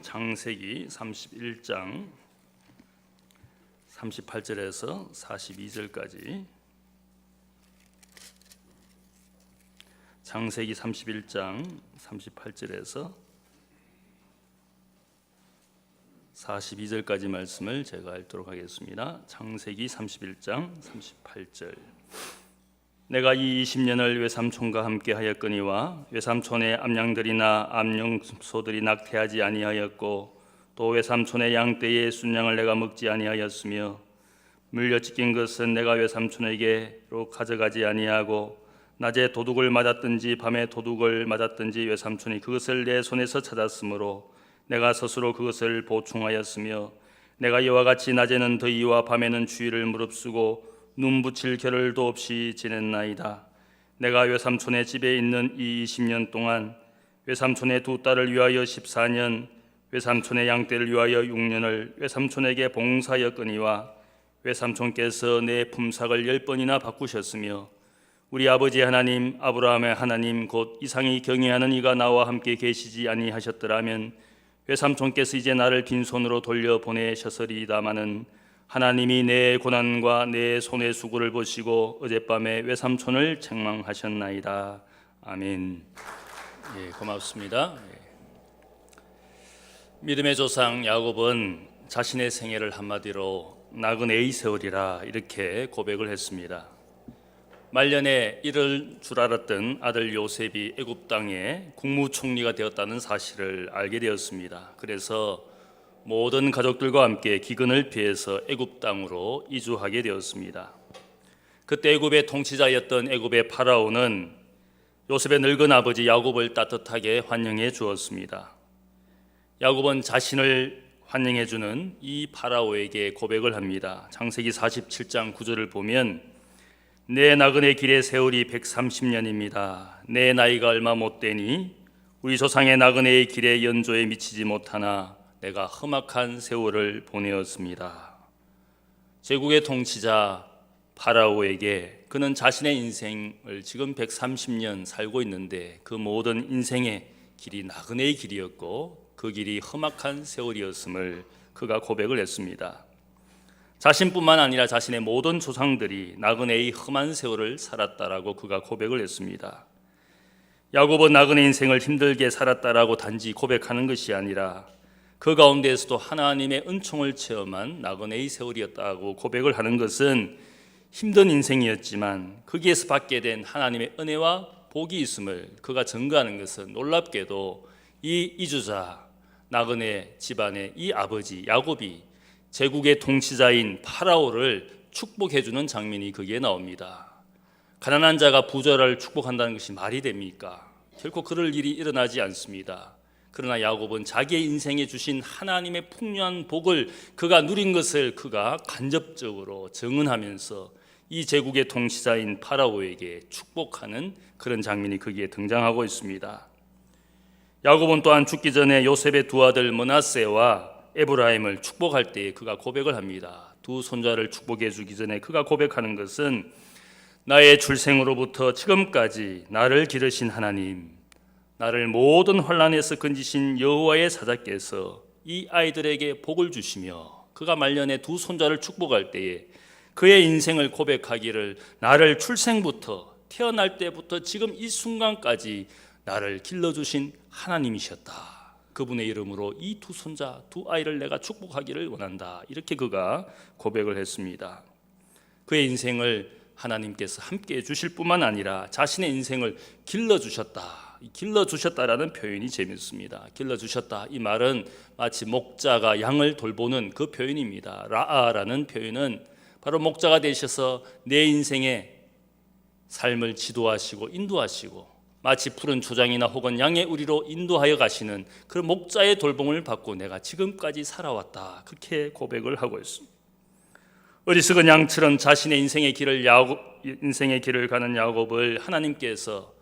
말씀은 창세기 31장 38절에서 42절까지, 창세기 31장 38절에서 42절까지 말씀을 제가 읽도록 하겠습니다. 창세기 31장 38절. 내가 이 20년을 외삼촌과 함께 하였거니와 외삼촌의 암양들이나 암용소들이 낙태하지 아니하였고 또 외삼촌의 양떼의 순양을 내가 먹지 아니하였으며 물려 찢긴 것은 내가 외삼촌에게로 가져가지 아니하고 낮에 도둑을 맞았든지 밤에 도둑을 맞았든지 외삼촌이 그것을 내 손에서 찾았으므로 내가 스스로 그것을 보충하였으며 내가 이와 같이 낮에는 더위와 밤에는 추위를 무릅쓰고 눈 붙일 겨를도 없이 지냈나이다. 내가 외삼촌의 집에 있는 이 20년 동안 외삼촌의 두 딸을 위하여 14년, 외삼촌의 양떼를 위하여 6년을 외삼촌에게 봉사하였거니와 외삼촌께서 내 품삯을 10번이나 바꾸셨으며 우리 아버지 하나님 아브라함의 하나님 곧 이상이 경외하는 이가 나와 함께 계시지 아니하셨더라면 외삼촌께서 이제 나를 빈손으로 돌려보내셨으리다마는 하나님이 내 고난과 내 손의 수고를 보시고 어젯밤에 외삼촌을 책망하셨나이다. 아멘. 고맙습니다. 믿음의 조상 야곱은 자신의 생애를 한마디로 나그네의 세월이라 이렇게 고백을 했습니다. 말년에 이를 줄 알았던 아들 요셉이 애굽 땅에 국무총리가 되었다는 사실을 알게 되었습니다. 그래서 모든 가족들과 함께 기근을 피해서 애굽 땅으로 이주하게 되었습니다. 그때 애굽의 통치자였던 애굽의 파라오는 요셉의 늙은 아버지 야곱을 따뜻하게 환영해 주었습니다. 야곱은 자신을 환영해 주는 이 파라오에게 고백을 합니다. 창세기 47장 9절을 보면 내 나그네 길의 세월이 130년입니다. 내 나이가 얼마 못 되니 우리 조상의 나그네의 길의 연조에 미치지 못하나 내가 험악한 세월을 보내었습니다. 제국의 통치자 파라오에게 그는 자신의 인생을 지금 130년 살고 있는데 그 모든 인생의 길이 나그네의 길이었고 그 길이 험악한 세월이었음을 그가 고백을 했습니다. 자신뿐만 아니라 자신의 모든 조상들이 나그네의 험한 세월을 살았다라고 그가 고백을 했습니다. 야곱은 나그네 인생을 힘들게 살았다라고 단지 고백하는 것이 아니라 그 가운데에서도 하나님의 은총을 체험한 나그네의 세월이었다고 고백을 하는 것은 힘든 인생이었지만 거기에서 받게 된 하나님의 은혜와 복이 있음을 그가 증거하는 것은 놀랍게도 이 이주자 나그네 집안의 이 아버지 야곱이 제국의 통치자인 파라오를 축복해주는 장면이 거기에 나옵니다. 가난한 자가 부자를 축복한다는 것이 말이 됩니까? 결코 그럴 일이 일어나지 않습니다. 그러나 야곱은 자기의 인생에 주신 하나님의 풍요한 복을 그가 누린 것을 그가 간접적으로 증언하면서 이 제국의 통치자인 파라오에게 축복하는 그런 장면이 거기에 등장하고 있습니다. 야곱은 또한 죽기 전에 요셉의 두 아들 므낫세와 에브라임을 축복할 때에 그가 고백을 합니다. 두 손자를 축복해 주기 전에 그가 고백하는 것은 나의 출생으로부터 지금까지 나를 기르신 하나님, 나를 모든 환난에서 건지신 여호와의 사자께서 이 아이들에게 복을 주시며 그가 말년에 두 손자를 축복할 때에 그의 인생을 고백하기를 나를 출생부터 태어날 때부터 지금 이 순간까지 나를 길러주신 하나님이셨다. 그분의 이름으로 이 두 손자, 두 아이를 내가 축복하기를 원한다. 이렇게 그가 고백을 했습니다. 그의 인생을 하나님께서 함께 해주실 뿐만 아니라 자신의 인생을 길러주셨다. 길러주셨다라는 표현이 재밌습니다. 길러주셨다. 이 말은 마치 목자가 양을 돌보는 그 표현입니다. 라아라는 표현은 바로 목자가 되셔서 내 인생의 삶을 지도하시고 인도하시고 마치 푸른 초장이나 혹은 양의 우리로 인도하여 가시는 그 목자의 돌봄을 받고 내가 지금까지 살아왔다. 그렇게 고백을 하고 있습니다. 어리석은 양처럼 자신의 인생의 길을 가는 야곱을 하나님께서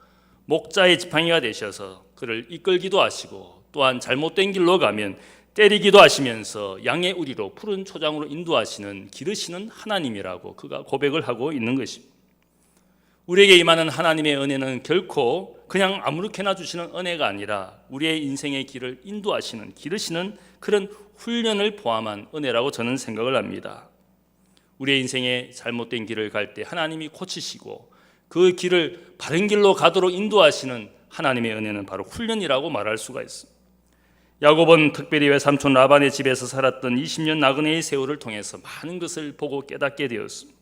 목자의 지팡이가 되셔서 그를 이끌기도 하시고 또한 잘못된 길로 가면 때리기도 하시면서 양의 우리로 푸른 초장으로 인도하시는 기르시는 하나님이라고 그가 고백을 하고 있는 것입니다. 우리에게 임하는 하나님의 은혜는 결코 그냥 아무렇게나 주시는 은혜가 아니라 우리의 인생의 길을 인도하시는, 기르시는 그런 훈련을 포함한 은혜라고 저는 생각을 합니다. 우리의 인생의 잘못된 길을 갈 때 하나님이 고치시고 그 길을 바른 길로 가도록 인도하시는 하나님의 은혜는 바로 훈련이라고 말할 수가 있습니다. 야곱은 특별히 외삼촌 라반의 집에서 살았던 20년 나그네의 세월을 통해서 많은 것을 보고 깨닫게 되었습니다.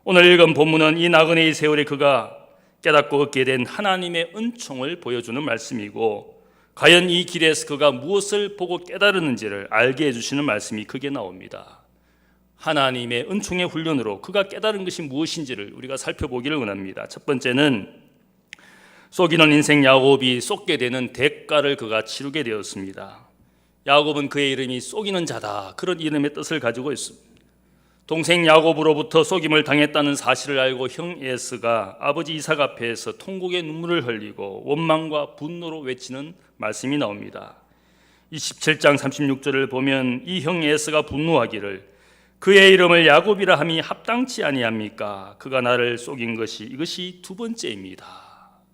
오늘 읽은 본문은 이 나그네의 세월에 그가 깨닫고 얻게 된 하나님의 은총을 보여주는 말씀이고, 과연 이 길에서 그가 무엇을 보고 깨달았는지를 알게 해주시는 말씀이 크게 나옵니다. 하나님의 은총의 훈련으로 그가 깨달은 것이 무엇인지를 우리가 살펴보기를 원합니다. 첫 번째는 속이는 인생 야곱이 속게 되는 대가를 그가 치르게 되었습니다. 야곱은 그의 이름이 속이는 자다, 그런 이름의 뜻을 가지고 있습니다. 동생 야곱으로부터 속임을 당했다는 사실을 알고 형 에서가 아버지 이삭 앞에서 통곡의 눈물을 흘리고 원망과 분노로 외치는 말씀이 나옵니다. 27장 36절을 보면 이 형 에서가 분노하기를 그의 이름을 야곱이라 함이 합당치 아니합니까? 그가 나를 속인 것이 이것이 두 번째입니다.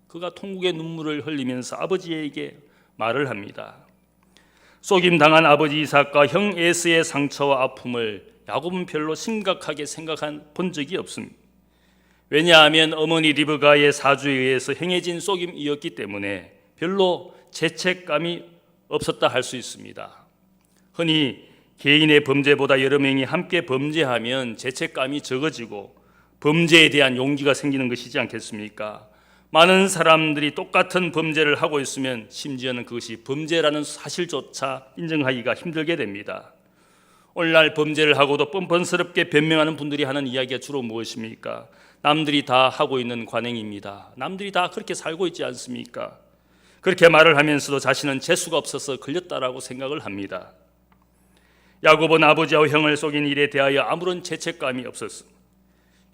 그가 통곡의 눈물을 흘리면서 아버지에게 말을 합니다. 속임당한 아버지 이삭과 형 에서의 상처와 아픔을 야곱은 별로 심각하게 본 적이 없습니다. 왜냐하면 어머니 리브가의 사주에 의해서 행해진 속임이었기 때문에 별로 죄책감이 없었다 할 수 있습니다. 흔히 개인의 범죄보다 여러 명이 함께 범죄하면 죄책감이 적어지고 범죄에 대한 용기가 생기는 것이지 않겠습니까? 많은 사람들이 똑같은 범죄를 하고 있으면 심지어는 그것이 범죄라는 사실조차 인정하기가 힘들게 됩니다. 오늘날 범죄를 하고도 뻔뻔스럽게 변명하는 분들이 하는 이야기가 주로 무엇입니까? 남들이 다 하고 있는 관행입니다. 남들이 다 그렇게 살고 있지 않습니까? 그렇게 말을 하면서도 자신은 재수가 없어서 걸렸다라고 생각을 합니다. 야곱은 아버지와 형을 속인 일에 대하여 아무런 죄책감이 없었습니다.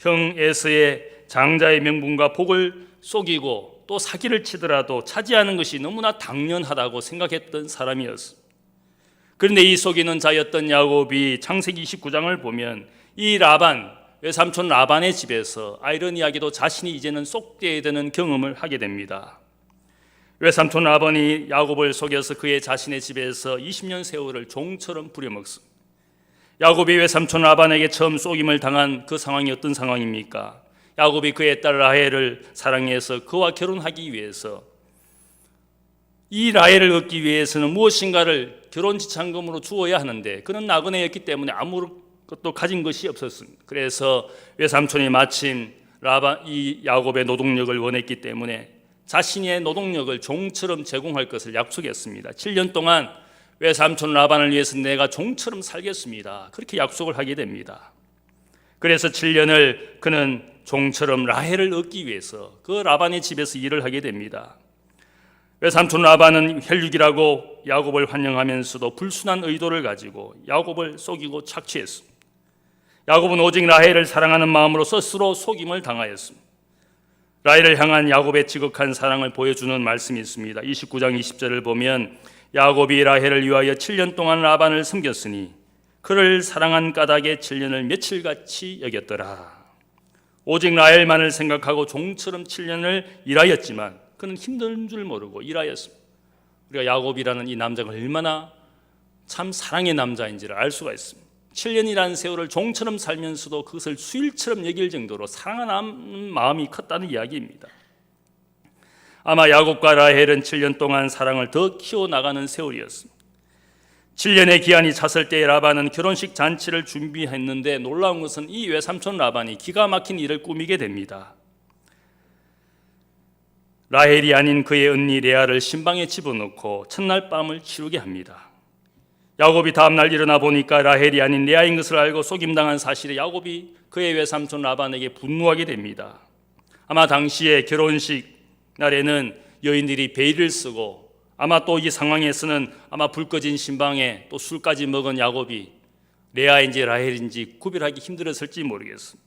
형 에서의 장자의 명분과 복을 속이고 또 사기를 치더라도 차지하는 것이 너무나 당연하다고 생각했던 사람이었습니다. 그런데 이 속이는 자였던 야곱이 창세기 29장을 보면 이 라반, 외삼촌 라반의 집에서 아이러니하게도 자신이 이제는 속게 되는 경험을 하게 됩니다. 외삼촌 라반이 야곱을 속여서 그의 자신의 집에서 20년 세월을 종처럼 부려먹습니다. 야곱이 외삼촌 라반에게 처음 속임을 당한 그 상황이 어떤 상황입니까? 야곱이 그의 딸 라헬을 사랑해서 그와 결혼하기 위해서, 이 라헬을 얻기 위해서는 무엇인가를 결혼 지참금으로 주어야 하는데 그는 나그네였기 때문에 아무것도 가진 것이 없었습니다. 그래서 외삼촌이 마침 이 야곱의 노동력을 원했기 때문에 자신의 노동력을 종처럼 제공할 것을 약속했습니다. 7년 동안 외삼촌 라반을 위해서 내가 종처럼 살겠습니다. 그렇게 약속을 하게 됩니다. 그래서 7년을 그는 종처럼 라헬을 얻기 위해서 그 라반의 집에서 일을 하게 됩니다. 외삼촌 라반은 혈육이라고 야곱을 환영하면서도 불순한 의도를 가지고 야곱을 속이고 착취했습니다. 야곱은 오직 라헬을 사랑하는 마음으로 스스로 속임을 당하였습니다. 라헬을 향한 야곱의 지극한 사랑을 보여주는 말씀이 있습니다. 29장 20절을 보면 야곱이 라헬을 위하여 7년 동안 라반을 섬겼으니 그를 사랑한 까닭에 7년을 며칠같이 여겼더라. 오직 라헬만을 생각하고 종처럼 7년을 일하였지만 그는 힘든 줄 모르고 일하였습니다. 우리가 야곱이라는 이 남자가 얼마나 참 사랑의 남자인지를 알 수가 있습니다. 7년이라는 세월을 종처럼 살면서도 그것을 수일처럼 여길 정도로 사랑하는 마음이 컸다는 이야기입니다. 아마 야곱과 라헬은 7년 동안 사랑을 더 키워나가는 세월이었습니다. 7년의 기한이 찼을 때 라반은 결혼식 잔치를 준비했는데 놀라운 것은 이 외삼촌 라반이 기가 막힌 일을 꾸미게 됩니다. 라헬이 아닌 그의 언니 레아를 신방에 집어넣고 첫날 밤을 치르게 합니다. 야곱이 다음날 일어나 보니까 라헬이 아닌 레아인 것을 알고 속임당한 사실에 야곱이 그의 외삼촌 라반에게 분노하게 됩니다. 아마 당시에 결혼식 날에는 여인들이 베일을 쓰고 아마 또 이 상황에서는 아마 불 꺼진 신방에 또 술까지 먹은 야곱이 레아인지 라헬인지 구별하기 힘들었을지 모르겠습니다.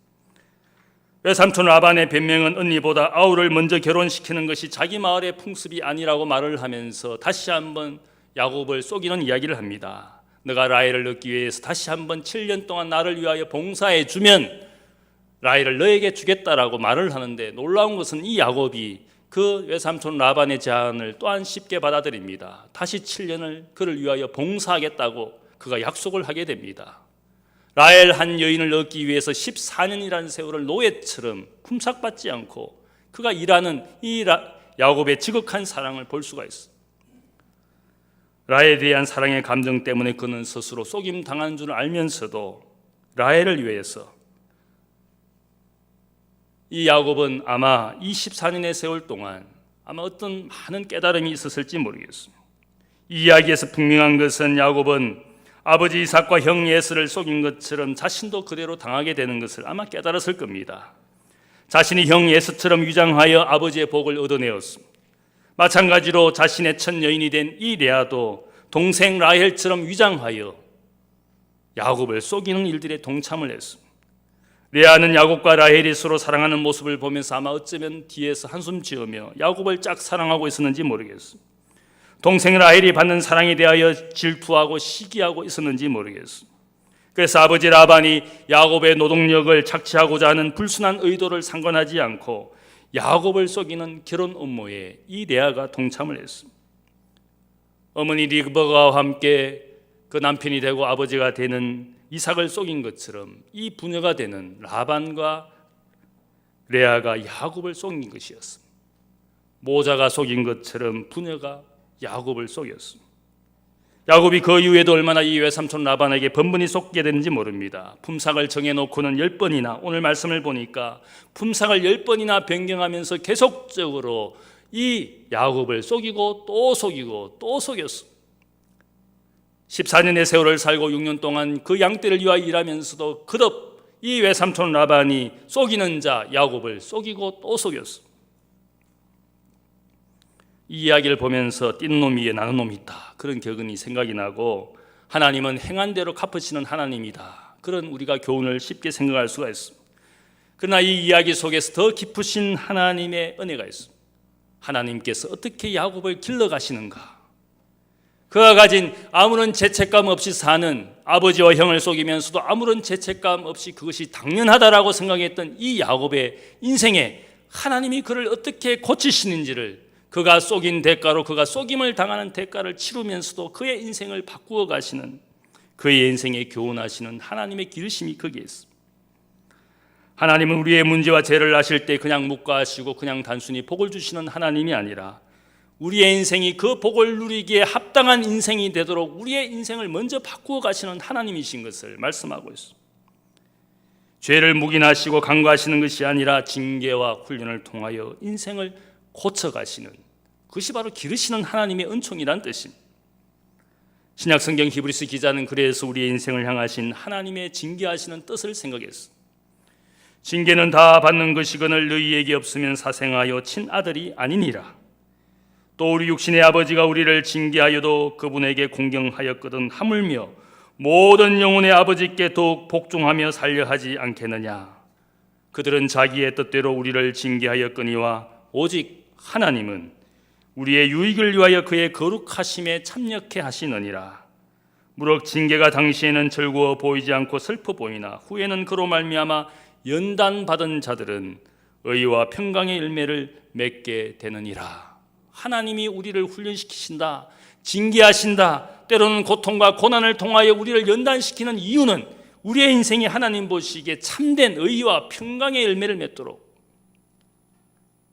외삼촌 라반의 변명은 언니보다 아우를 먼저 결혼시키는 것이 자기 마을의 풍습이 아니라고 말을 하면서 다시 한번 야곱을 속이는 이야기를 합니다. 너가 라헬을 얻기 위해서 다시 한번 7년 동안 나를 위하여 봉사해 주면 라헬을 너에게 주겠다라고 말을 하는데, 놀라운 것은 이 야곱이 그 외삼촌 라반의 제안을 또한 쉽게 받아들입니다. 다시 7년을 그를 위하여 봉사하겠다고 그가 약속을 하게 됩니다. 라헬 한 여인을 얻기 위해서 14년이라는 세월을 노예처럼 품삯받지 않고 그가 일하는 이 야곱의 지극한 사랑을 볼 수가 있습니다. 라헬에 대한 사랑의 감정 때문에 그는 스스로 속임당한 줄 알면서도 라헬을 위해서, 이 야곱은 아마 이 14년의 세월 동안 아마 어떤 많은 깨달음이 있었을지 모르겠습니다. 이 이야기에서 분명한 것은 야곱은 아버지 이삭과 형 에서를 속인 것처럼 자신도 그대로 당하게 되는 것을 아마 깨달았을 겁니다. 자신이 형 에서처럼 위장하여 아버지의 복을 얻어내었습니다. 마찬가지로 자신의 첫 여인이 된 이 레아도 동생 라헬처럼 위장하여 야곱을 속이는 일들에 동참을 했습니다. 레아는 야곱과 라헬이 서로 사랑하는 모습을 보면서 아마 어쩌면 뒤에서 한숨 지으며 야곱을 짝 사랑하고 있었는지 모르겠습니다. 동생 라헬이 받는 사랑에 대하여 질투하고 시기하고 있었는지 모르겠습니다. 그래서 아버지 라반이 야곱의 노동력을 착취하고자 하는 불순한 의도를 상관하지 않고 야곱을 속이는 결혼 음모에 이 레아가 동참을 했습니다. 어머니 리브가와 함께 그 남편이 되고 아버지가 되는 이삭을 속인 것처럼 이 부녀가 되는 라반과 레아가 야곱을 속인 것이었습니다. 모자가 속인 것처럼 부녀가 야곱을 속였습니다. 야곱이 그 이후에도 얼마나 이 외삼촌 라반에게 번번이 속게 되는지 모릅니다. 품삯을 정해놓고는 10번이나, 오늘 말씀을 보니까 품삯을 10번이나 변경하면서 계속적으로 이 야곱을 속이고 또 속이고 또 속였습니다. 14년의 세월을 살고 6년 동안 그 양떼를 위하여 일하면서도 그덕 이 외삼촌 라반이 속이는 자 야곱을 속이고 또 속였습니다. 이 이야기를 보면서 뛴 놈 위에 나는 놈이 있다, 그런 격언이 생각이 나고, 하나님은 행한 대로 갚으시는 하나님이다, 그런 우리가 교훈을 쉽게 생각할 수가 있습니다. 그러나 이 이야기 속에서 더 깊으신 하나님의 은혜가 있습니다. 하나님께서 어떻게 야곱을 길러가시는가, 그가 가진 아무런 죄책감 없이 사는 아버지와 형을 속이면서도 아무런 죄책감 없이 그것이 당연하다라고 생각했던 이 야곱의 인생에 하나님이 그를 어떻게 고치시는지를, 그가 속인 대가로, 그가 속임을 당하는 대가를 치르면서도 그의 인생을 바꾸어 가시는, 그의 인생에 교훈하시는 하나님의 기르심이 거기에 있습니다. 하나님은 우리의 문제와 죄를 아실 때 그냥 묵과하시고 그냥 단순히 복을 주시는 하나님이 아니라 우리의 인생이 그 복을 누리기에 합당한 인생이 되도록 우리의 인생을 먼저 바꾸어 가시는 하나님이신 것을 말씀하고 있습니다. 죄를 묵인하시고 간과하시는 것이 아니라 징계와 훈련을 통하여 인생을 고쳐가시는, 그것이 바로 기르시는 하나님의 은총이란 뜻입니다. 신약성경 히브리서 기자는 그래서 우리의 인생을 향하신 하나님의 징계하시는 뜻을 생각했습니다. 징계는 다 받는 것이거늘 너희에게 없으면 사생하여 친아들이 아니니라. 또 우리 육신의 아버지가 우리를 징계하여도 그분에게 공경하였거든 하물며 모든 영혼의 아버지께 더욱 복종하며 살려 하지 않겠느냐. 그들은 자기의 뜻대로 우리를 징계하였거니와 오직 하나님은 우리의 유익을 위하여 그의 거룩하심에 참여케 하시느니라. 무릇 징계가 당시에는 즐거워 보이지 않고 슬퍼 보이나 후에는 그로 말미암아 연단받은 자들은 의와 평강의 열매를 맺게 되느니라. 하나님이 우리를 훈련시키신다, 징계하신다, 때로는 고통과 고난을 통하여 우리를 연단시키는 이유는 우리의 인생이 하나님 보시기에 참된 의와 평강의 열매를 맺도록,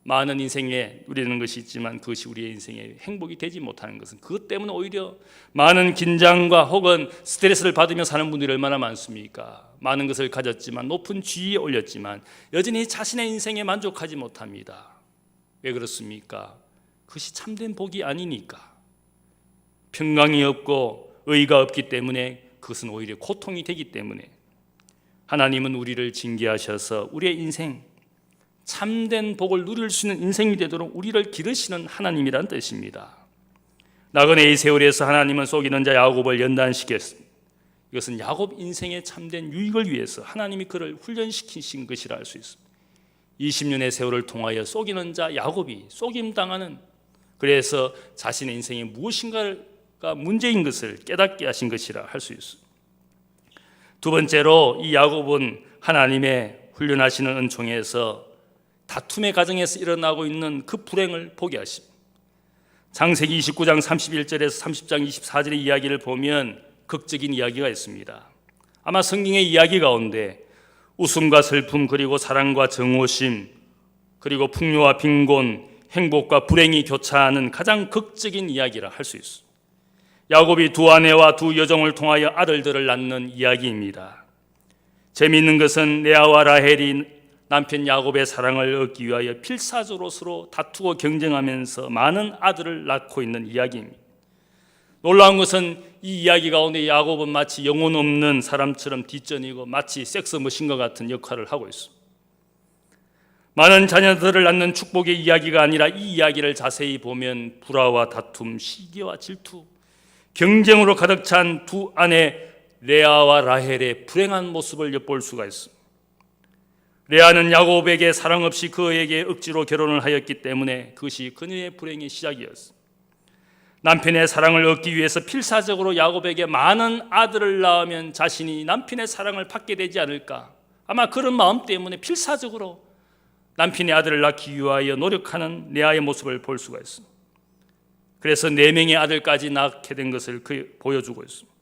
많은 인생에 누리는 것이 있지만 그것이 우리의 인생의 행복이 되지 못하는 것은 그것 때문에 오히려 많은 긴장과 혹은 스트레스를 받으며 사는 분들이 얼마나 많습니까? 많은 것을 가졌지만, 높은 지위에 올렸지만 여전히 자신의 인생에 만족하지 못합니다. 왜 그렇습니까? 그것이 참된 복이 아니니까. 평강이 없고 의가 없기 때문에 그것은 오히려 고통이 되기 때문에 하나님은 우리를 징계하셔서 우리의 인생, 참된 복을 누릴 수 있는 인생이 되도록 우리를 기르시는 하나님이란 뜻입니다. 나그네의 세월에서 하나님은 속이는 자 야곱을 연단시켰습니다. 이것은 야곱 인생의 참된 유익을 위해서 하나님이 그를 훈련시키신 것이라 할 수 있습니다. 20년의 세월을 통하여 속이는 자 야곱이 속임당하는, 그래서 자신의 인생에 무엇인가가 문제인 것을 깨닫게 하신 것이라 할 수 있습니다. 두 번째로 이 야곱은 하나님의 훈련하시는 은총에서 다툼의 과정에서 일어나고 있는 그 불행을 보게 하십니다. 창세기 29장 31절에서 30장 24절의 이야기를 보면 극적인 이야기가 있습니다. 아마 성경의 이야기 가운데 웃음과 슬픔, 그리고 사랑과 정오심, 그리고 풍요와 빈곤, 행복과 불행이 교차하는 가장 극적인 이야기라 할 수 있습니다. 야곱이 두 아내와 두 여종을 통하여 아들들을 낳는 이야기입니다. 재미있는 것은 레아와 라헬이 남편 야곱의 사랑을 얻기 위하여 필사적으로 서로 다투고 경쟁하면서 많은 아들을 낳고 있는 이야기입니다. 놀라운 것은 이 이야기 가운데 야곱은 마치 영혼 없는 사람처럼 뒷전이고 마치 섹스 머신과 같은 역할을 하고 있습니다. 많은 자녀들을 낳는 축복의 이야기가 아니라 이 이야기를 자세히 보면 불화와 다툼, 시기와 질투, 경쟁으로 가득 찬 두 아내 레아와 라헬의 불행한 모습을 엿볼 수가 있습니다. 레아는 야곱에게 사랑 없이 그에게 억지로 결혼을 하였기 때문에 그것이 그녀의 불행의 시작이었습니다. 남편의 사랑을 얻기 위해서 필사적으로 야곱에게 많은 아들을 낳으면 자신이 남편의 사랑을 받게 되지 않을까, 아마 그런 마음 때문에 필사적으로 남편의 아들을 낳기 위하여 노력하는 레아의 모습을 볼 수가 있습니다. 그래서 4명의 아들까지 낳게 된 것을 보여주고 있습니다.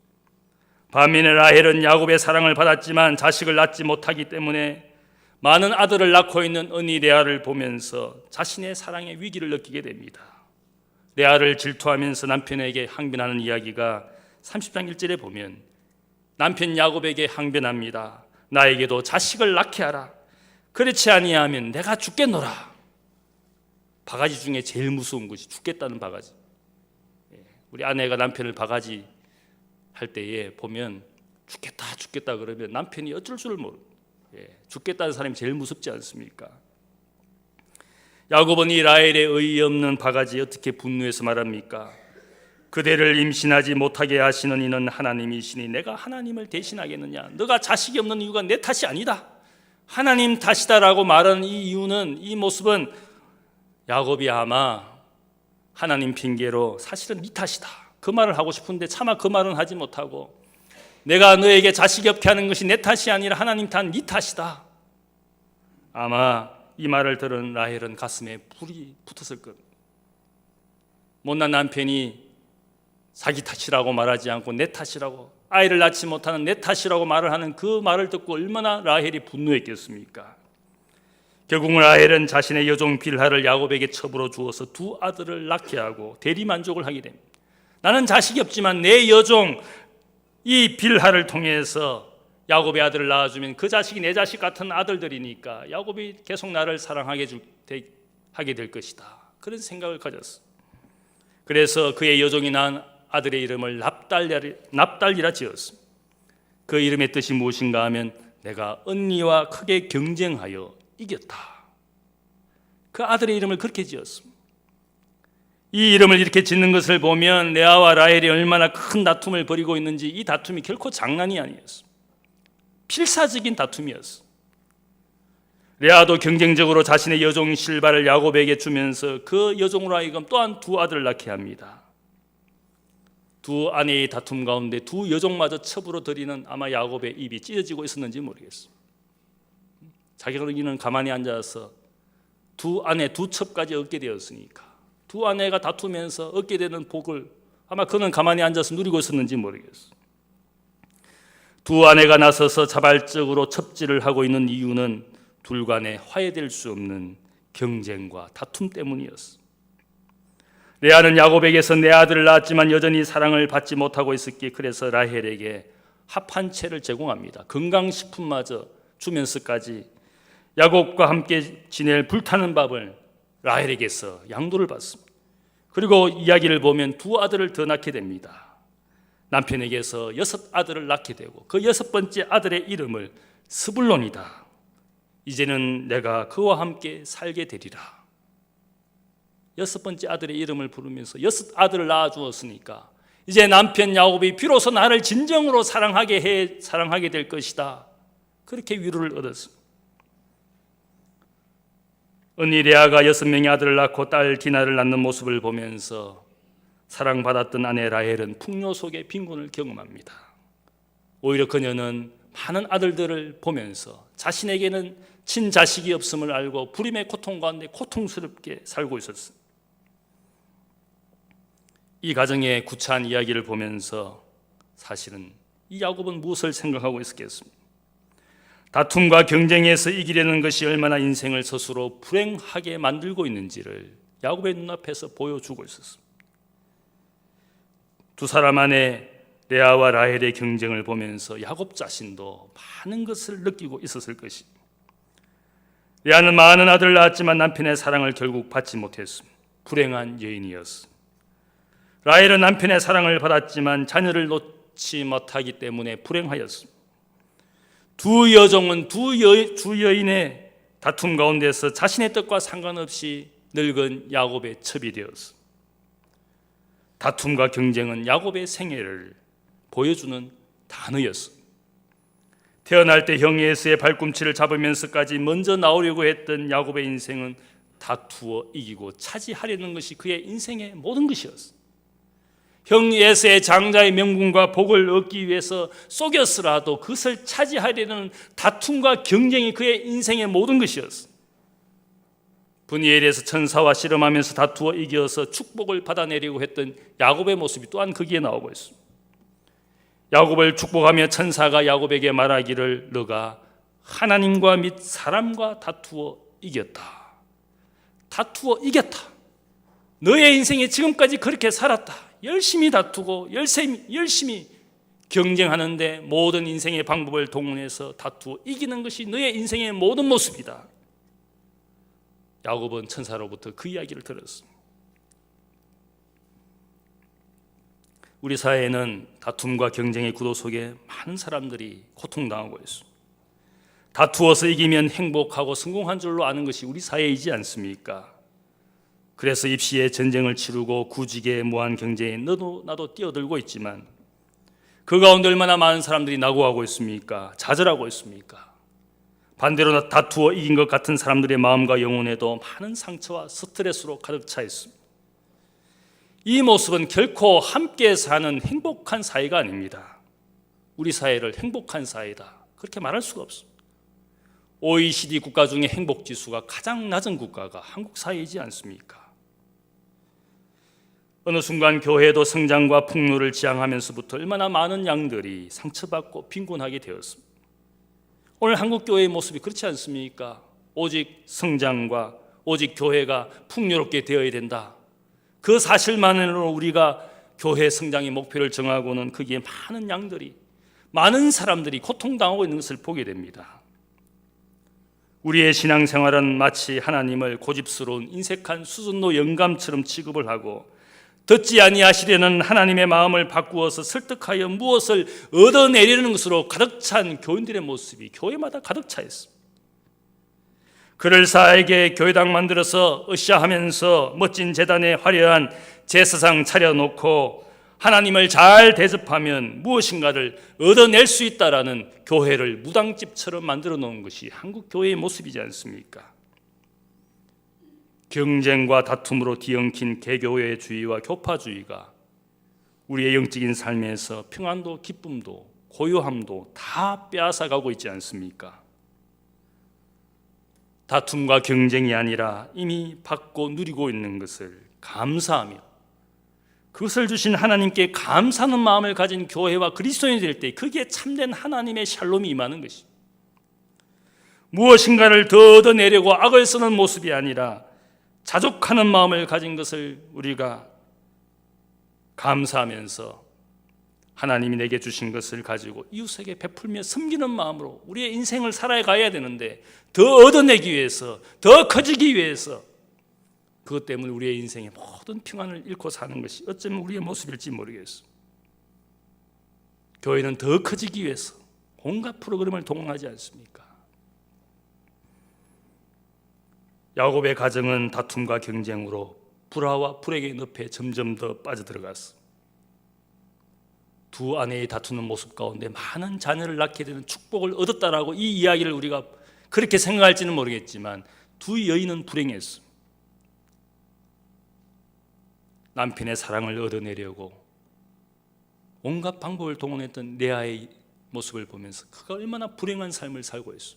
반면에 라헬은 야곱의 사랑을 받았지만 자식을 낳지 못하기 때문에 많은 아들을 낳고 있는 언니 레아를 보면서 자신의 사랑의 위기를 느끼게 됩니다. 레아를 질투하면서 남편에게 항변하는 이야기가 30장 1절에 보면 남편 야곱에게 항변합니다. 나에게도 자식을 낳게 하라. 그렇지 아니하면 내가 죽겠노라. 바가지 중에 제일 무서운 것이 죽겠다는 바가지. 우리 아내가 남편을 바가지 할 때에 보면 죽겠다 그러면 남편이 어쩔 줄 모르. 죽겠다는 사람이 제일 무섭지 않습니까? 야곱은 이 라헬의 의의 없는 바가지에 어떻게 분노해서 말합니까? 그대를 임신하지 못하게 하시는 이는 하나님이시니 내가 하나님을 대신하겠느냐? 너가 자식이 없는 이유가 내 탓이 아니다, 하나님 탓이다라고 말하는 이 이유는, 이 모습은 야곱이 아마 하나님 핑계로 사실은 네 탓이다 그 말을 하고 싶은데 차마 그 말은 하지 못하고, 내가 너에게 자식이 없게 하는 것이 내 탓이 아니라 하나님 탓, 네 탓이다. 아마 이 말을 들은 라헬은 가슴에 불이 붙었을 겁니다. 못난 남편이 자기 탓이라고 말하지 않고 내 탓이라고, 아이를 낳지 못하는 내 탓이라고 말을 하는 그 말을 듣고 얼마나 라헬이 분노했겠습니까? 결국 라헬은 자신의 여종 빌하를 야곱에게 첩으로 주어서 두 아들을 낳게 하고 대리만족을 하게 됩니다. 나는 자식이 없지만 내 여종 이 빌하를 통해서 야곱의 아들을 낳아주면 그 자식이 내 자식 같은 아들들이니까 야곱이 계속 나를 사랑하게 하게 될 것이다, 그런 생각을 가졌어. 그래서 그의 여종이 낳은 아들의 이름을 납달리라 지었습니다. 그 이름의 뜻이 무엇인가 하면 내가 언니와 크게 경쟁하여 이겼다. 그 아들의 이름을 그렇게 지었습니다. 이 이름을 이렇게 짓는 것을 보면 레아와 라헬이 얼마나 큰 다툼을 벌이고 있는지, 이 다툼이 결코 장난이 아니었습니다. 필사적인 다툼이었습니다. 레아도 경쟁적으로 자신의 여종 실바를 야곱에게 주면서 그 여종으로 하여금 또한 두 아들을 낳게 합니다. 두 아내의 다툼 가운데 두 여종마저 첩으로 들이는 아마 야곱의 입이 찢어지고 있었는지 모르겠습니다. 자기는 가만히 앉아서 두 아내 두 첩까지 얻게 되었으니까 두 아내가 다투면서 얻게 되는 복을 아마 그는 가만히 앉아서 누리고 있었는지 모르겠어요. 두 아내가 나서서 자발적으로 첩지를 하고 있는 이유는 둘 간에 화해될 수 없는 경쟁과 다툼 때문이었어. 레아는 야곱에게서 내 아들을 낳았지만 여전히 사랑을 받지 못하고 있었기에 그래서 라헬에게 합한 채를 제공합니다. 건강식품마저 주면서까지 야곱과 함께 지낼 불타는 밥을 라헬에게서 양도를 받습니다. 그리고 이야기를 보면 두 아들을 더 낳게 됩니다. 남편에게서 6 아들을 낳게 되고 그 6번째 아들의 이름을 스불론이다. 이제는 내가 그와 함께 살게 되리라. 6번째 아들의 이름을 부르면서 6 아들을 낳아 주었으니까 이제 남편 야곱이 비로소 나를 진정으로 사랑하게 될 것이다. 그렇게 위로를 얻었습니다. 언니 레아가 6명의 아들을 낳고 딸 디나를 낳는 모습을 보면서 사랑받았던 아내 라헬은 풍요 속의 빈곤을 경험합니다. 오히려 그녀는 많은 아들들을 보면서 자신에게는 친자식이 없음을 알고 불임의 고통 가운데 고통스럽게 살고 있었습니다. 이 가정의 구차한 이야기를 보면서 사실은 이 야곱은 무엇을 생각하고 있었겠습니까? 다툼과 경쟁에서 이기려는 것이 얼마나 인생을 스스로 불행하게 만들고 있는지를 야곱의 눈앞에서 보여주고 있었습니다. 두 사람 안에 레아와 라헬의 경쟁을 보면서 야곱 자신도 많은 것을 느끼고 있었을 것입니다. 레아는 많은 아들을 낳았지만 남편의 사랑을 결국 받지 못했습니다. 불행한 여인이었습니다. 라헬은 남편의 사랑을 받았지만 자녀를 놓지 못하기 때문에 불행하였습니다. 두 여종은 두 여인의 다툼 가운데서 자신의 뜻과 상관없이 늙은 야곱의 첩이 되었습니다. 다툼과 경쟁은 야곱의 생애를 보여주는 단어였습니다. 태어날 때 형 에서의 발꿈치를 잡으면서까지 먼저 나오려고 했던 야곱의 인생은 다투어 이기고 차지하려는 것이 그의 인생의 모든 것이었습니다. 형 에서의 장자의 명분과 복을 얻기 위해서 속였으라도 그것을 차지하려는 다툼과 경쟁이 그의 인생의 모든 것이었습니다. 분이엘에서 천사와 씨름하면서 다투어 이겨서 축복을 받아내려고 했던 야곱의 모습이 또한 거기에 나오고 있습니다. 야곱을 축복하며 천사가 야곱에게 말하기를 너가 하나님과 및 사람과 다투어 이겼다. 다투어 이겼다. 너의 인생에 지금까지 그렇게 살았다. 열심히 다투고 열심히 경쟁하는데 모든 인생의 방법을 동원해서 다투어 이기는 것이 너의 인생의 모든 모습이다. 야곱은 천사로부터 그 이야기를 들었습니다. 우리 사회에는 다툼과 경쟁의 구도 속에 많은 사람들이 고통당하고 있습니다. 다투어서 이기면 행복하고 성공한 줄로 아는 것이 우리 사회이지 않습니까? 그래서 입시에 전쟁을 치르고 구직에 무한 경쟁에 너도 나도 뛰어들고 있지만 그 가운데 얼마나 많은 사람들이 낙오하고 있습니까? 좌절하고 있습니까? 반대로 다투어 이긴 것 같은 사람들의 마음과 영혼에도 많은 상처와 스트레스로 가득 차 있습니다. 이 모습은 결코 함께 사는 행복한 사회가 아닙니다. 우리 사회를 행복한 사회다 그렇게 말할 수가 없습니다. OECD 국가 중에 행복지수가 가장 낮은 국가가 한국 사회이지 않습니까? 어느 순간 교회도 성장과 풍요를 지향하면서부터 얼마나 많은 양들이 상처받고 빈곤하게 되었습니다. 오늘 한국 교회의 모습이 그렇지 않습니까? 오직 성장과 오직 교회가 풍요롭게 되어야 된다. 그 사실만으로 우리가 교회 성장의 목표를 정하고는 거기에 많은 양들이 많은 사람들이 고통당하고 있는 것을 보게 됩니다. 우리의 신앙생활은 마치 하나님을 고집스러운 인색한 수준로 영감처럼 취급을 하고 듣지 아니하시려는 하나님의 마음을 바꾸어서 설득하여 무엇을 얻어내려는 것으로 가득 찬 교인들의 모습이 교회마다 가득 차 있습니다. 그럴싸하게 교회당 만들어서 으쌰하면서 멋진 제단에 화려한 제사상 차려놓고 하나님을 잘 대접하면 무엇인가를 얻어낼 수 있다라는 교회를 무당집처럼 만들어 놓은 것이 한국 교회의 모습이지 않습니까? 경쟁과 다툼으로 뒤엉킨 개교회주의와 교파주의가 우리의 영적인 삶에서 평안도 기쁨도 고요함도 다 빼앗아가고 있지 않습니까? 다툼과 경쟁이 아니라 이미 받고 누리고 있는 것을 감사하며 그것을 주신 하나님께 감사하는 마음을 가진 교회와 그리스도인이 될 때 그게 참된 하나님의 샬롬이 임하는 것입니다. 무엇인가를 더 얻어내려고 악을 쓰는 모습이 아니라 자족하는 마음을 가진 것을 우리가 감사하면서 하나님이 내게 주신 것을 가지고 이웃에게 베풀며 섬기는 마음으로 우리의 인생을 살아가야 되는데 더 얻어내기 위해서 더 커지기 위해서 그것 때문에 우리의 인생의 모든 평안을 잃고 사는 것이 어쩌면 우리의 모습일지 모르겠어. 교회는 더 커지기 위해서 온갖 프로그램을 동원하지 않습니까? 야곱의 가정은 다툼과 경쟁으로 불화와 불행의 늪에 점점 더 빠져들어갔어. 두 아내의 다투는 모습 가운데 많은 자녀를 낳게 되는 축복을 얻었다라고 이 이야기를 우리가 그렇게 생각할지는 모르겠지만 두 여인은 불행했어. 남편의 사랑을 얻어내려고 온갖 방법을 동원했던 레아의 모습을 보면서 그가 얼마나 불행한 삶을 살고 있어.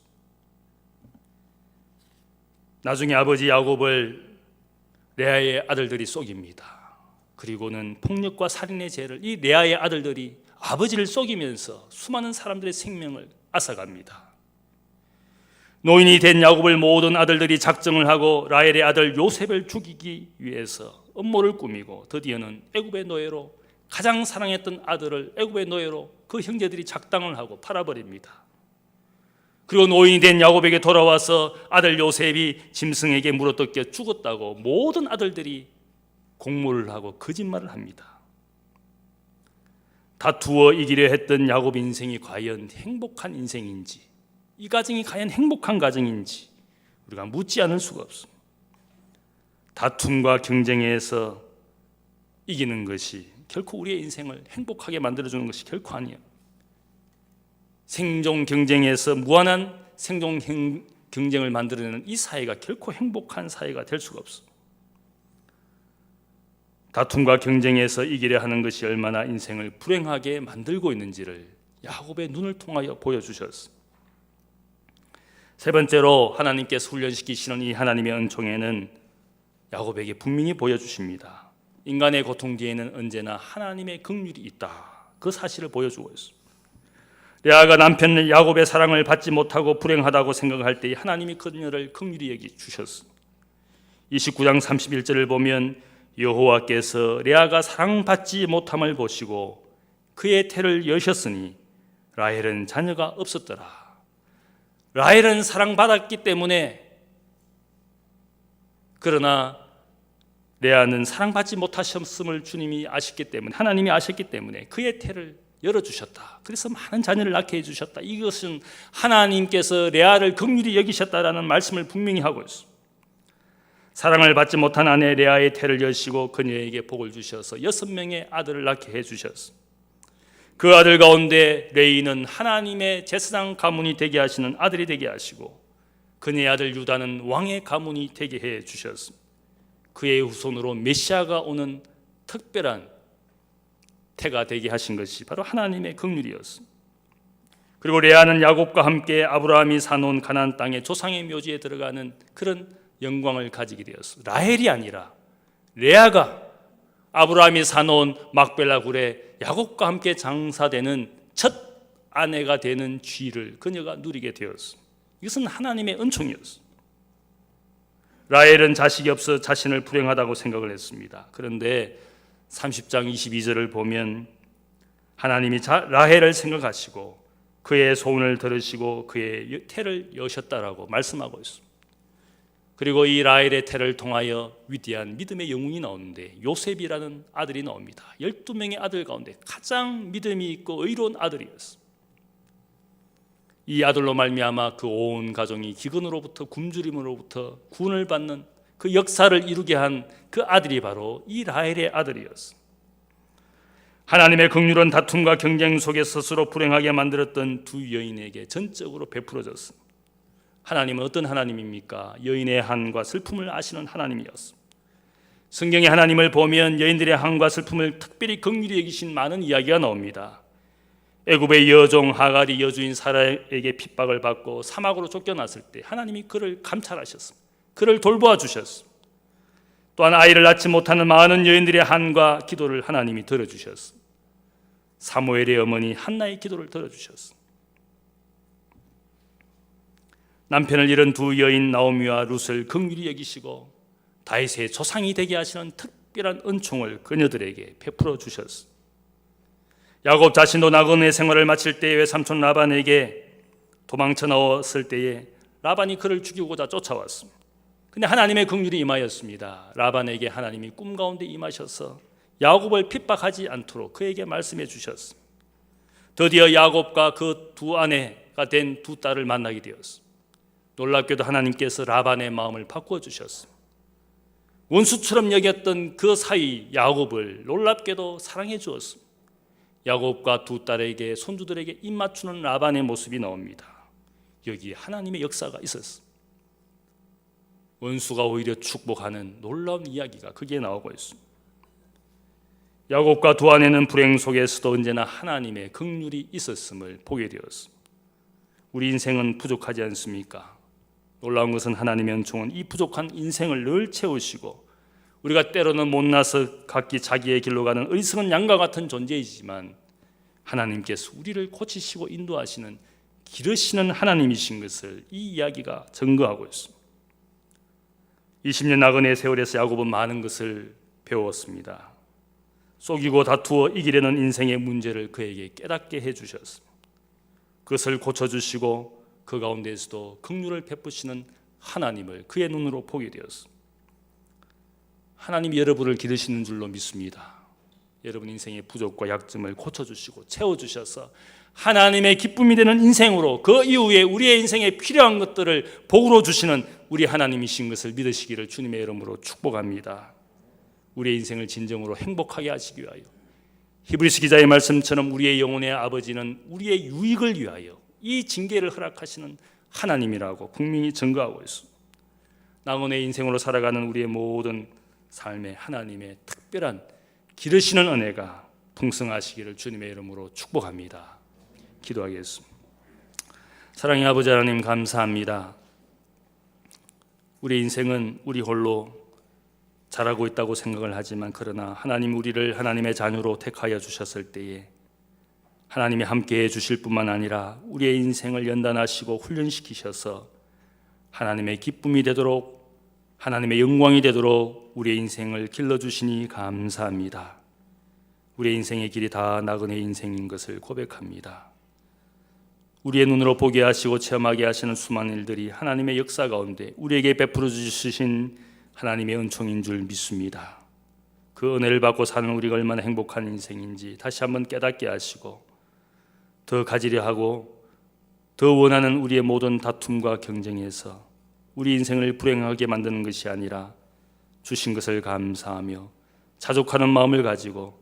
나중에 아버지 야곱을 레아의 아들들이 속입니다. 그리고는 폭력과 살인의 죄를 이 레아의 아들들이 아버지를 속이면서 수많은 사람들의 생명을 앗아갑니다. 노인이 된 야곱을 모든 아들들이 작정을 하고 라헬의 아들 요셉을 죽이기 위해서 음모를 꾸미고 드디어는 애굽의 노예로 가장 사랑했던 아들을 애굽의 노예로 그 형제들이 작당을 하고 팔아버립니다. 그리고 노인이 된 야곱에게 돌아와서 아들 요셉이 짐승에게 물어뜯겨 죽었다고 모든 아들들이 공모를 하고 거짓말을 합니다. 다투어 이기려 했던 야곱 인생이 과연 행복한 인생인지, 이 가정이 과연 행복한 가정인지 우리가 묻지 않을 수가 없습니다. 다툼과 경쟁에서 이기는 것이 결코 우리의 인생을 행복하게 만들어주는 것이 결코 아니에요. 생존 경쟁에서 무한한 생존 경쟁을 만들어내는 이 사회가 결코 행복한 사회가 될 수가 없어. 다툼과 경쟁에서 이기려 하는 것이 얼마나 인생을 불행하게 만들고 있는지를 야곱의 눈을 통하여 보여주셨어. 세 번째로 하나님께서 훈련시키시는 이 하나님의 은총에는 야곱에게 분명히 보여주십니다. 인간의 고통 뒤에는 언제나 하나님의 긍휼이 있다. 그 사실을 보여주고 있습니다. 레아가 남편 야곱의 사랑을 받지 못하고 불행하다고 생각할 때 하나님이 그녀를 긍휼히 여기 주셨습니다. 29장 31절을 보면 여호와께서 레아가 사랑받지 못함을 보시고 그의 태를 여셨으니 라헬은 자녀가 없었더라. 라헬은 사랑받았기 때문에, 그러나 레아는 사랑받지 못하셨음을 주님이 아셨기 때문에, 하나님이 아셨기 때문에 그의 태를 열어주셨다. 그래서 많은 자녀를 낳게 해주셨다. 이것은 하나님께서 레아를 긍휼히 여기셨다라는 말씀을 분명히 하고 있습니다. 사랑을 받지 못한 아내 레아의 태를 여시고 그녀에게 복을 주셔서 6명의 아들을 낳게 해주셨습니다. 그 아들 가운데 레이는 하나님의 제사장 가문이 되게 하시는 아들이 되게 하시고 그녀의 아들 유다는 왕의 가문이 되게 해 주셨습니다. 그의 후손으로 메시아가 오는 특별한 태가 되게 하신 것이 바로 하나님의 긍휼이었습니다. 그리고 레아는 야곱과 함께 아브라함이 사놓은 가나안 땅의 조상의 묘지에 들어가는 그런 영광을 가지게 되었습니다. 라헬이 아니라 레아가 아브라함이 사놓은 막벨라 굴에 야곱과 함께 장사되는 첫 아내가 되는 쥐를 그녀가 누리게 되었습니다. 이것은 하나님의 은총이었습니다. 라헬은 자식이 없어 자신을 불행하다고 생각을 했습니다. 그런데 30장 22절을 보면 하나님이 라헬을 생각하시고 그의 소원을 들으시고 그의 태를 여셨다라고 말씀하고 있습니다. 그리고 이 라헬의 태를 통하여 위대한 믿음의 영웅이 나오는데 요셉이라는 아들이 나옵니다. 12명의 아들 가운데 가장 믿음이 있고 의로운 아들이었습니다. 이 아들로 말미암아 그 온 가정이 기근으로부터 굶주림으로부터 구원을 받는 그 역사를 이루게 한 그 아들이 바로 이 라헬의 아들이었습니다. 하나님의 긍휼은 다툼과 경쟁 속에 스스로 불행하게 만들었던 두 여인에게 전적으로 베풀어졌습니다. 하나님은 어떤 하나님입니까? 여인의 한과 슬픔을 아시는 하나님이었습니다. 성경의 하나님을 보면 여인들의 한과 슬픔을 특별히 긍휼히 여기신 많은 이야기가 나옵니다. 애굽의 여종 하갈이 여주인 사라에게 핍박을 받고 사막으로 쫓겨났을 때 하나님이 그를 감찰하셨습니다. 그를 돌보아 주셨습니다. 또한 아이를 낳지 못하는 많은 여인들의 한과 기도를 하나님이 들어주셨습니다. 사무엘의 어머니 한나의 기도를 들어주셨습니다. 남편을 잃은 두 여인 나오미와 룻을 긍휼히 여기시고 다윗의 조상이 되게 하시는 특별한 은총을 그녀들에게 베풀어 주셨습니다. 야곱 자신도 나그네 생활을 마칠 때 외삼촌 라반에게 도망쳐 나왔을 때에 라반이 그를 죽이고자 쫓아왔습니다. 근데 하나님의 긍휼이 임하였습니다. 라반에게 하나님이 꿈 가운데 임하셔서 야곱을 핍박하지 않도록 그에게 말씀해 주셨습니다. 드디어 야곱과 그 두 아내가 된 두 딸을 만나게 되었습니다. 놀랍게도 하나님께서 라반의 마음을 바꾸어 주셨습니다. 원수처럼 여겼던 그 사이 야곱을 놀랍게도 사랑해 주었습니다. 야곱과 두 딸에게 손주들에게 입 맞추는 라반의 모습이 나옵니다. 여기 하나님의 역사가 있었습니다. 원수가 오히려 축복하는 놀라운 이야기가 거기에 나오고 있습니다. 야곱과 두 아내는 불행 속에서도 언제나 하나님의 긍휼이 있었음을 보게 되었습니다. 우리 인생은 부족하지 않습니까? 놀라운 것은 하나님의 은총은 이 부족한 인생을 늘 채우시고, 우리가 때로는 못나서 각기 자기의 길로 가는 어리석은 양과 같은 존재이지만 하나님께서 우리를 고치시고 인도하시는 기르시는 하나님이신 것을 이 이야기가 증거하고 있습니다. 20년 나그네 세월에서 야곱은 많은 것을 배웠습니다. 속이고 다투어 이기려는 인생의 문제를 그에게 깨닫게 해주셨습니다. 그것을 고쳐주시고 그 가운데에서도 긍휼을 베푸시는 하나님을 그의 눈으로 보게 되었습니다. 하나님이 여러분을 기르시는 줄로 믿습니다. 여러분 인생의 부족과 약점을 고쳐주시고 채워주셔서 하나님의 기쁨이 되는 인생으로, 그 이후에 우리의 인생에 필요한 것들을 복으로 주시는 우리 하나님이신 것을 믿으시기를 주님의 이름으로 축복합니다. 우리의 인생을 진정으로 행복하게 하시기 위하여, 히브리서 기자의 말씀처럼 우리의 영혼의 아버지는 우리의 유익을 위하여 이 징계를 허락하시는 하나님이라고 분명히 증거하고 있습니다. 나그네 인생으로 살아가는 우리의 모든 삶에 하나님의 특별한 기르시는 은혜가 풍성하시기를 주님의 이름으로 축복합니다. 기도하겠습니다. 사랑의 아버지 하나님, 감사합니다. 우리 인생은 우리 홀로 잘하고 있다고 생각을 하지만, 그러나 하나님 우리를 하나님의 자녀로 택하여 주셨을 때에 하나님이 함께해 주실 뿐만 아니라 우리의 인생을 연단하시고 훈련시키셔서 하나님의 기쁨이 되도록, 하나님의 영광이 되도록 우리의 인생을 길러주시니 감사합니다. 우리의 인생의 길이 다 나그네 인생인 것을 고백합니다. 우리의 눈으로 보게 하시고 체험하게 하시는 수많은 일들이 하나님의 역사 가운데 우리에게 베풀어 주신 하나님의 은총인 줄 믿습니다. 그 은혜를 받고 사는 우리가 얼마나 행복한 인생인지 다시 한번 깨닫게 하시고, 더 가지려 하고 더 원하는 우리의 모든 다툼과 경쟁에서 우리 인생을 불행하게 만드는 것이 아니라 주신 것을 감사하며 자족하는 마음을 가지고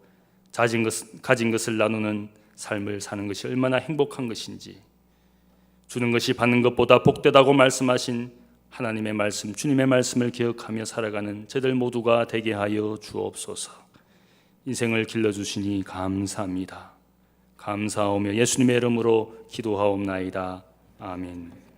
가진 것을 나누는 삶을 사는 것이 얼마나 행복한 것인지, 주는 것이 받는 것보다 복되다고 말씀하신 하나님의 말씀, 주님의 말씀을 기억하며 살아가는 저들 모두가 되게 하여 주옵소서. 인생을 길러주시니 감사합니다. 감사하며 예수님의 이름으로 기도하옵나이다. 아멘.